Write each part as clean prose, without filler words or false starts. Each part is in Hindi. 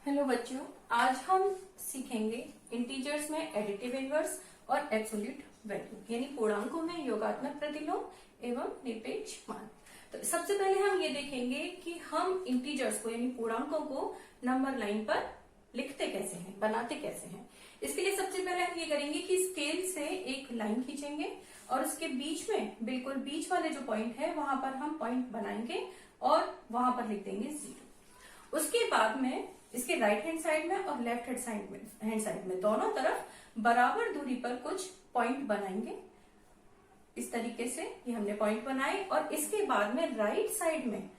हेलो बच्चों, आज हम सीखेंगे इंटीजर्स में एडिटिव इनवर्स और एब्सोल्यूट वैल्यू यानी पूर्णांकों में योगात्मक प्रतिलोम एवं निरपेक्ष मान। तो सबसे पहले हम ये देखेंगे कि हम इंटीजर्स को यानी पूर्णांकों को नंबर लाइन पर लिखते कैसे हैं, बनाते कैसे हैं। इसके लिए सबसे पहले हम ये करेंगे कि स्केल से एक लाइन खींचेंगे और उसके बीच में बिल्कुल बीच वाले जो पॉइंट है वहां पर हम पॉइंट बनाएंगे और वहां पर लिख देंगे 0। उसके बाद में इसके राइट हैंड साइड में और लेफ्ट हैंड साइड में दोनों तरफ बराबर दूरी पर कुछ पॉइंट बनाएंगे। इस तरीके से ये हमने पॉइंट बनाए और इसके बाद में राइट साइड में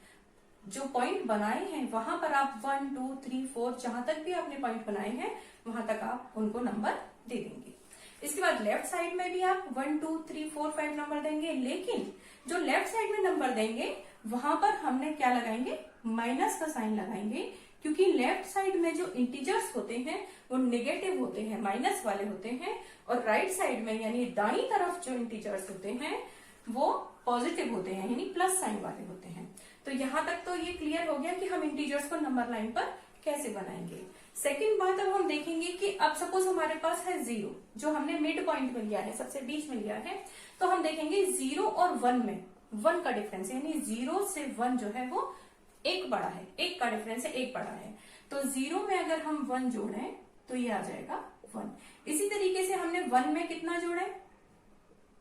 जो पॉइंट बनाए हैं वहां पर आप 1, 2, 3, 4 जहां तक भी आपने पॉइंट बनाए हैं वहां तक आप उनको नंबर दे देंगे। इसके बाद लेफ्ट साइड में भी आप 1, 2, 3, 4, 5 नंबर देंगे, लेकिन जो लेफ्ट साइड में नंबर देंगे वहां पर हमने क्या लगाएंगे, माइनस का साइन लगाएंगे, क्योंकि लेफ्ट साइड में जो इंटीजर्स होते हैं वो नेगेटिव होते हैं, माइनस वाले होते हैं, और राइट साइड में यानी दाईं तरफ जो इंटीजर्स होते हैं वो पॉजिटिव होते हैं यानी प्लस साइन वाले होते हैं। तो यहां तक तो ये क्लियर हो गया कि हम इंटीजर्स को नंबर लाइन पर कैसे बनाएंगे। सेकेंड बात अब हम देखेंगे कि अब सपोज हमारे पास है 0 जो हमने मिड पॉइंट में लिया है, सबसे बीच में लिया है, तो हम देखेंगे 0 और 1 में 1 का डिफरेंस यानी 0 से 1 जो है वो एक बड़ा है, एक का डिफरेंस है, एक बड़ा है। तो 0 में अगर हम 1 जोड़ें तो ये आ जाएगा 1। इसी तरीके से हमने 1 में कितना जोड़े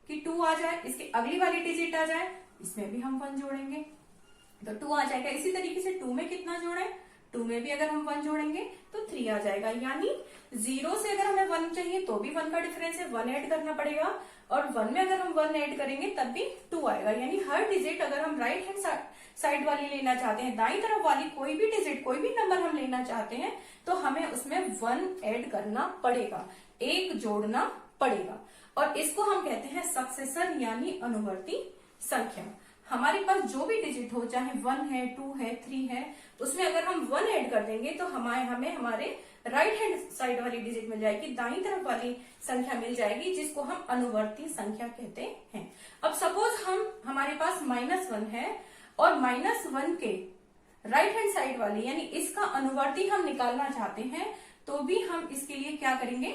कि 2 आ जाए, इसकी अगली वाली डिजिट आ जाए, इसमें भी हम 1 जोड़ेंगे तो 2 आ जाएगा। इसी तरीके से 2 में कितना जोड़े, 2 में भी अगर हम 1 जोड़ेंगे तो 3 आ जाएगा। यानी 0 से अगर हमें 1 चाहिए तो भी 1 का डिफरेंस है, 1 ऐड करना पड़ेगा, और 1 में अगर हम 1 ऐड करेंगे तब भी 2 आएगा। यानी हर डिजिट अगर हम राइट हैंड साइड वाली लेना चाहते हैं, दाईं तरफ वाली कोई भी डिजिट, कोई भी नंबर हम लेना चाहते हैं तो हमें उसमें 1 ऐड करना पड़ेगा, 1 जोड़ना पड़ेगा, और इसको हम कहते हैं सक्सेसर यानी अनुवर्ती संख्या। हमारे पास जो भी डिजिट हो, चाहे 1 है, 2 है, 3 है, उसमें अगर हम 1 ऐड कर देंगे तो हमें हमारे राइट हैंड साइड वाली डिजिट मिल जाएगी, दाईं तरफ वाली संख्या मिल जाएगी, जिसको हम अनुवर्ती संख्या कहते हैं। अब सपोज हमारे पास -1 है और -1 के राइट हैंड साइड वाली यानी इसका अनुवर्ती हम निकालना चाहते हैं, तो भी हम इसके लिए क्या करेंगे,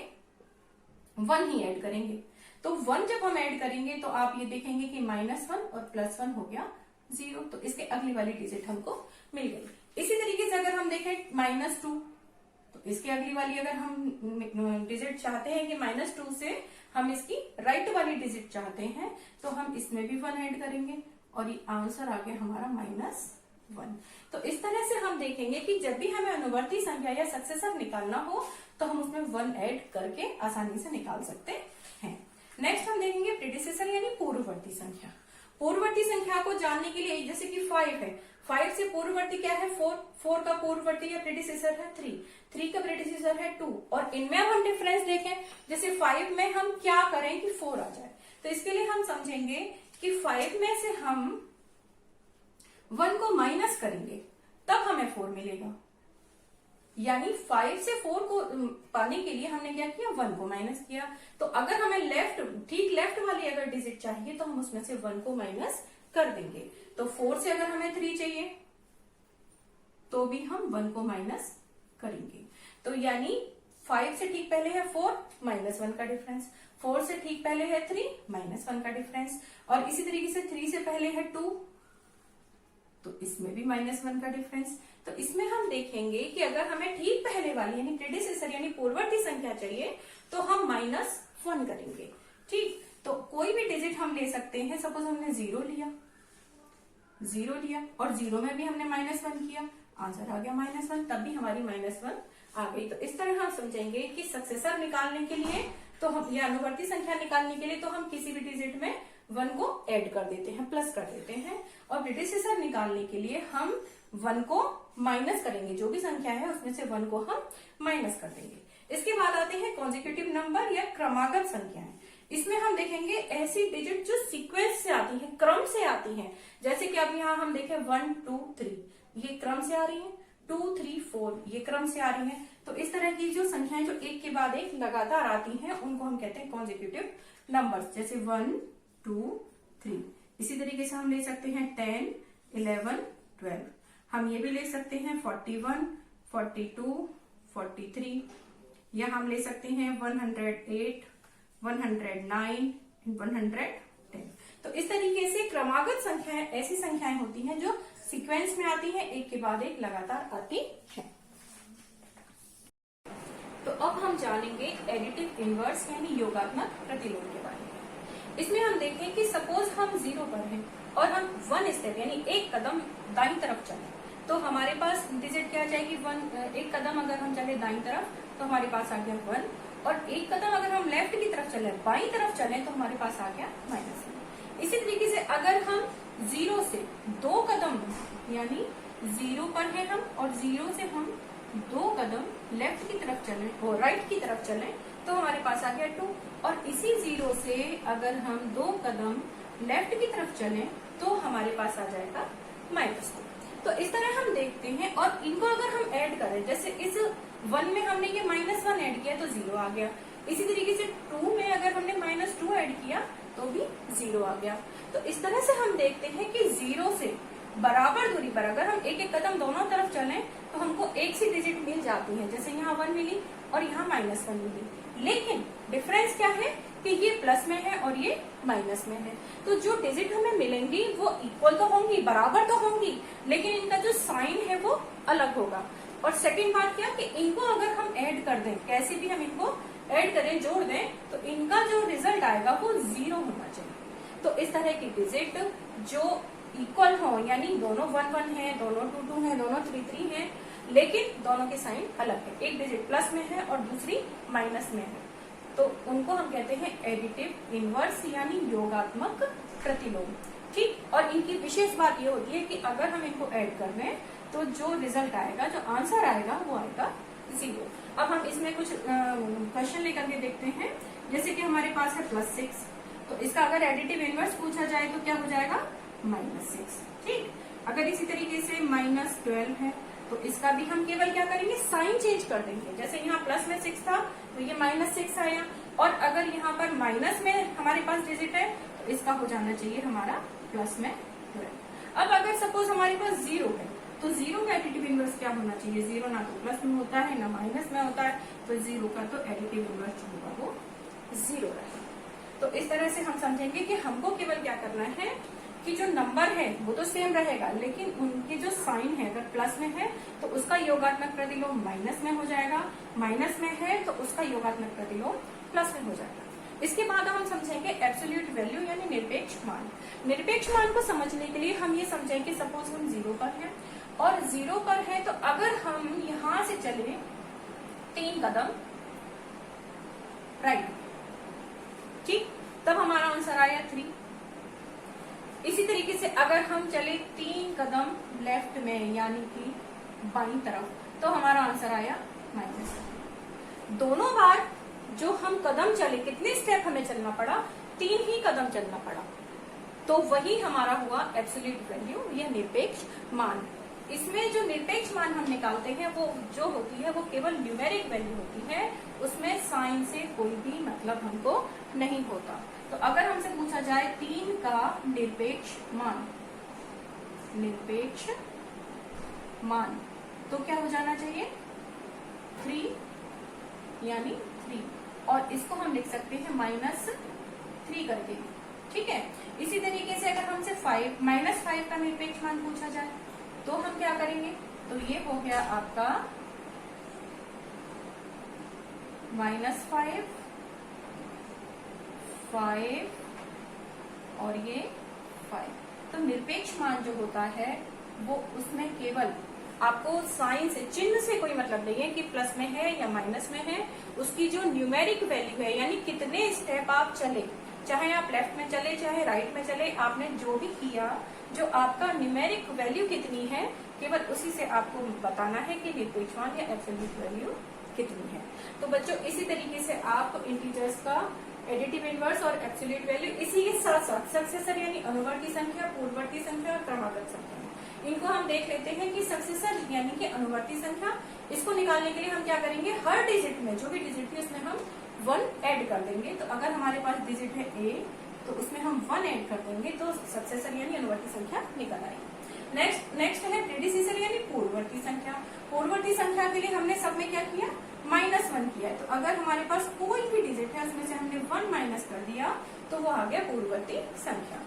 1 ही ऐड करेंगे। तो 1 जब हम ऐड करेंगे तो आप ये देखेंगे कि -1 और +1 हो गया 0, तो इसके अगली वाली डिजिट हमको मिल गई। इसी तरीके से अगर हम देखें -2, तो इसकी अगली वाली अगर हम डिजिट चाहते हैं कि -2 से हम इसकी राइट वाली डिजिट चाहते हैं तो हम इसमें भी 1 ऐड करेंगे और ये आंसर आ गया हमारा -1। तो इस तरह से हम देखेंगे कि जब भी हमें अनुवर्ती संख्या या सक्सेसर निकालना हो तो हम उसमें 1 ऐड करके आसानी से निकाल सकते हैं। नेक्स्ट हम देखेंगे प्रीडिसेसर यानी पूर्ववर्ती संख्या। पूर्ववर्ती संख्या को जानने के लिए जैसे कि 5 है, 5 से पूर्ववर्ती क्या है 4 का पूर्ववर्ती या प्रीडिसेसर है 3 का प्रीडिसेसर है 2, और इनमें हम डिफरेंस देखें, जैसे 5 में हम क्या करें कि 4 आ जाए, तो इसके लिए हम समझेंगे कि 5 में से हम 1 को माइनस करेंगे तब हमें 4 मिलेगा। यानी 5 से 4 को पाने के लिए हमने क्या किया, 1 को माइनस किया। तो अगर हमें ठीक लेफ्ट वाली अगर डिजिट चाहिए तो हम उसमें से 1 को माइनस कर देंगे। तो 4 से अगर हमें 3 चाहिए तो भी हम 1 को माइनस करेंगे। तो यानी 5 से ठीक पहले है 4, -1 का डिफरेंस, 4 से ठीक पहले है 3, -1 का डिफरेंस, और इसी तरीके से 3 से पहले है 2, तो इसमें भी -1 का डिफरेंस। तो इसमें हम देखेंगे कि अगर हमें ठीक पहले वाली यानी प्रीडिसेसर यानी पूर्ववर्ती संख्या चाहिए तो हम -1 करेंगे। ठीक, तो कोई भी डिजिट हम ले सकते हैं, सपोज हमने 0 लिया और 0 में भी हमने -1 किया, आंसर आ गया -1, तब भी हमारी -1 आ गई। तो इस तरह हम समझेंगे कि सक्सेसर निकालने के लिए तो हम या अनुवर्ती संख्या निकालने के लिए तो हम किसी भी डिजिट में 1 को ऐड कर देते हैं, प्लस कर देते हैं, और प्रीडिसेसर निकालने के लिए हम 1 को माइनस करेंगे, जो भी संख्या है उसमें से 1 को हम माइनस कर देंगे। इसके बाद आते हैं कॉन्जिक्यूटिव नंबर या क्रमागत संख्याएं। इसमें हम देखेंगे ऐसी डिजिट जो सीक्वेंस से आती है, क्रम से आती हैं। जैसे कि अब यहाँ हम देखें 1, 2, 3 ये क्रम से आ रही है, 2, 3, 4 ये क्रम से आ रही है। तो इस तरह की जो संख्याएं जो एक के बाद एक लगातार आती हैं उनको हम कहते हैं कॉन्जिक्यूटिव नंबर्स, जैसे 1, 2, 3। इसी तरीके से हम ले सकते हैं 10, 11, 12। हम ये भी ले सकते हैं 41, 42, 43, या हम ले सकते हैं 108, 109, 110। तो इस तरीके से क्रमागत संख्याएं ऐसी संख्याएं होती हैं जो सीक्वेंस में आती हैं, एक के बाद एक लगातार आती हैं। तो अब हम जानेंगे एडिटिव इनवर्स यानी योगात्मक प्रतिलोम के बारे में। इसमें हम देखें कि सपोज हम 0 पर हैं और हम 1 स्टेप यानी एक कदम दाईं तरफ चले, तो हमारे पास डिजिट क्या आ जाएगी 1। एक कदम अगर हम चले दाईं तरफ तो हमारे पास आ गया 1, और एक कदम अगर हम लेफ्ट की तरफ चले, बाईं तरफ चले, तो हमारे पास आ गया -1। इसी तरीके से अगर हम 0 से 2 कदम यानी 0 पर है हम और 0 से हम 2 कदम लेफ्ट की तरफ चले और राइट की तरफ चले, तो हमारे पास आ गया 2। और इसी 0 से अगर हम 2 कदम लेफ्ट की तरफ चले तो हमारे पास आ जाएगा -2। तो इस तरह हम देखते हैं, और इनको अगर हम ऐड करें, जैसे इस 1 में हमने ये -1 ऐड किया तो 0 आ गया। इसी तरीके से 2 में अगर हमने -2 ऐड किया तो भी 0 आ गया। तो इस तरह से हम देखते हैं कि 0 से बराबर दूरी पर अगर हम एक एक कदम दोनों तरफ चलें तो हमको एक सी डिजिट मिल जाती है, जैसे यहाँ 1 मिली और यहाँ -1 मिली। लेकिन डिफरेंस क्या है कि ये प्लस में है और ये माइनस में है, तो जो डिजिट हमें मिलेंगी वो इक्वल तो होंगी, बराबर तो होंगी, लेकिन इनका जो साइन है वो अलग होगा। और सेकंड बात क्या कि इनको अगर हम ऐड कर दें, कैसे भी हम इनको ऐड करें, जोड़ दें, तो इनका जो रिजल्ट आएगा वो 0 होना चाहिए। तो इस तरह की डिजिट जो इक्वल हो, यानी दोनों 1 1 है, दोनों 2 2 है, दोनों 3 3 है, लेकिन दोनों के साइन अलग है, एक डिजिट प्लस में है और दूसरी माइनस में है, तो उनको हम कहते हैं एडिटिव इनवर्स यानी योगात्मक प्रतिलोम। ठीक, और इनकी विशेष बात ये होती है कि अगर हम इनको ऐड कर दें तो जो रिजल्ट आएगा, जो आंसर आएगा वो आएगा 0। अब हम इसमें कुछ क्वेश्चन लेकर के देखते हैं। जैसे कि हमारे पास है +6, तो इसका अगर एडिटिव इनवर्स पूछा जाए तो क्या हो जाएगा -6। ठीक, अगर इसी तरीके से -12 है तो इसका भी हम केवल क्या करेंगे, साइन चेंज कर देंगे। जैसे यहाँ प्लस में 6 था तो ये -6 आया, और अगर यहाँ पर माइनस में हमारे पास डिजिट है तो इसका हो जाना चाहिए हमारा प्लस में 12। अब अगर सपोज हमारे पास 0 है तो 0 का एडिटिव इनवर्स क्या होना चाहिए, 0 ना तो प्लस में होता है ना माइनस में होता है, तो 0 का तो एडिटिव इनवर्स जो होगा वो 0 रहेगा। तो इस तरह से हम समझेंगे कि हमको केवल क्या करना है कि जो नंबर है वो तो सेम रहेगा, लेकिन उनके जो साइन है, अगर प्लस में है तो उसका योगात्मक प्रतिलोम माइनस में हो जाएगा, माइनस में है तो उसका योगात्मक प्रतिलोम प्लस में हो जाएगा। इसके बाद हम समझेंगे एब्सोल्यूट वैल्यू यानी निरपेक्ष मान। निरपेक्ष मान को समझने के लिए हम ये समझेंगे, सपोज हम 0 पर हैं और 0 पर है तो अगर हम यहां से चले 3 कदम राइट, ठीक, तब हमारा आंसर आया 3। इसी तरीके से अगर हम चले 3 कदम लेफ्ट में यानी कि बाईं तरफ, तो हमारा आंसर आया -। दोनों बार जो हम कदम चले, कितने स्टेप हमें चलना पड़ा, 3 ही कदम चलना पड़ा, तो वही हमारा हुआ एब्सोल्यूट वैल्यू या निरपेक्ष मान। इसमें जो निरपेक्ष मान हम निकालते हैं वो जो होती है वो केवल न्यूमेरिक वैल्यू होती है, उसमें साइन से कोई भी मतलब हमको नहीं होता। तो अगर हमसे पूछा जाए 3 का निरपेक्ष मान, निरपेक्ष मान, तो क्या हो जाना चाहिए 3 यानी 3, और इसको हम लिख सकते हैं -3 करके। ठीक है, इसी तरीके से अगर हमसे -5 का निरपेक्ष मान पूछा जाए तो हम क्या करेंगे, तो ये हो गया आपका -5 और ये 5। तो निरपेक्ष मान जो होता है वो उसमें केवल आपको साइन से, चिन्ह से कोई मतलब नहीं है कि प्लस में है या माइनस में है, उसकी जो न्यूमेरिक वैल्यू है यानी कितने स्टेप आप चले, चाहे आप लेफ्ट में चले चाहे राइट में चले, आपने जो भी किया, जो आपका न्यूमेरिक वैल्यू कितनी है, केवल उसी से आपको बताना है कि निरपेक्ष मान या एब्सोल्यूट वैल्यू कितनी है। तो बच्चों इसी तरीके से आप इंटीजर्स का एडिटिव इनवर्स और एब्सोल्यूट वैल्यू, इसी के साथ साथ सक्सेसर यानी अनुवर्ती संख्या, पूर्ववर्ती संख्या और क्रमागत संख्या, इनको हम देख लेते हैं कि सक्सेसर यानी कि अनुवर्ती संख्या, इसको निकालने के लिए हम क्या करेंगे, हर डिजिट में जो भी डिजिट है उसमें हम 1 ऐड कर देंगे। तो अगर हमारे पास डिजिट है A तो उसमें हम 1 ऐड कर देंगे तो सक्सेसर यानी अनुवर्ती संख्या निकल आएगी। नेक्स्ट है प्रेडिसेसर यानी पूर्ववर्ती संख्या। पूर्ववर्ती संख्या के लिए हमने सब में क्या किया, -1 किया है। तो अगर हमारे पास कोई भी डिजिट है उसमें से हमने 1 माइनस कर दिया तो वो आ गया पूर्ववर्ती संख्या।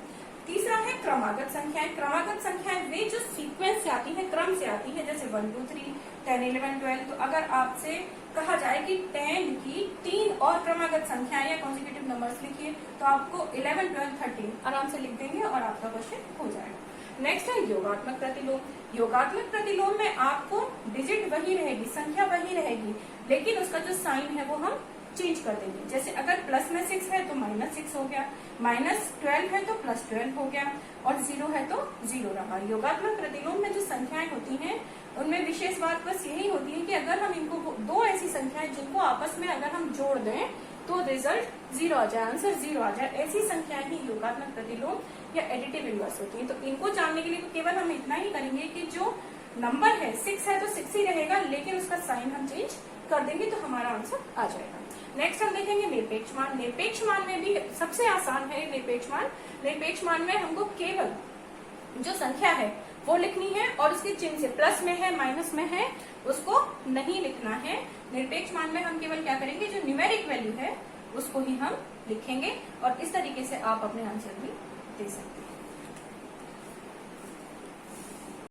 तीसरा है क्रमागत संख्याएं। क्रमागत संख्याएं वे जो सीक्वेंस से आती है, क्रम से आती है, जैसे 1 2 3 10 11 12। तो अगर आपसे कहा जाए कि 10 की 3 और क्रमागत संख्याएं या कॉन्जिक्यूटिव नंबर्स लिखिए तो आपको 11 12 13 आराम से लिख देंगे और आपका क्वेश्चन हो जाएगा। नेक्स्ट है योगात्मक प्रतिलोम। योगात्मक प्रतिलोम में आपको डिजिट वही रहेगी, संख्या वही रहेगी, लेकिन उसका जो साइन है वो हम चेंज कर देंगे। जैसे अगर प्लस में 6 है तो -6 हो गया, -12 है तो +12 हो गया, और 0 है तो 0 रहा। योगात्मक प्रतिलोम में जो संख्याएं होती हैं उनमें विशेष बात बस यही होती है कि अगर हम इनको दो ऐसी संख्याएं जिनको आपस में अगर हम जोड़ दें तो रिजल्ट 0 आ जाए, आंसर 0 आ जाए, ऐसी संख्याएं ही योगात्मक प्रतिलोम या एडिटिव इनवर्स होती है। तो इनको जानने के लिए तो केवल हम इतना ही करेंगे कि जो नंबर है 6 है तो 6 ही रहेगा, लेकिन उसका साइन हम चेंज कर देंगे तो हमारा आंसर आ जाएगा। नेक्स्ट हम देखेंगे निरपेक्ष मान। निरपेक्ष मान में भी सबसे आसान है निरपेक्ष मान। निरपेक्ष मान में हमको केवल जो संख्या है वो लिखनी है और उसके चिन्ह से प्लस में है माइनस में है उसको नहीं लिखना है। निरपेक्ष मान में हम केवल क्या करेंगे, जो न्यूमेरिक वैल्यू है उसको ही हम लिखेंगे और इस तरीके से आप अपने आंसर भी दे सकते हैं।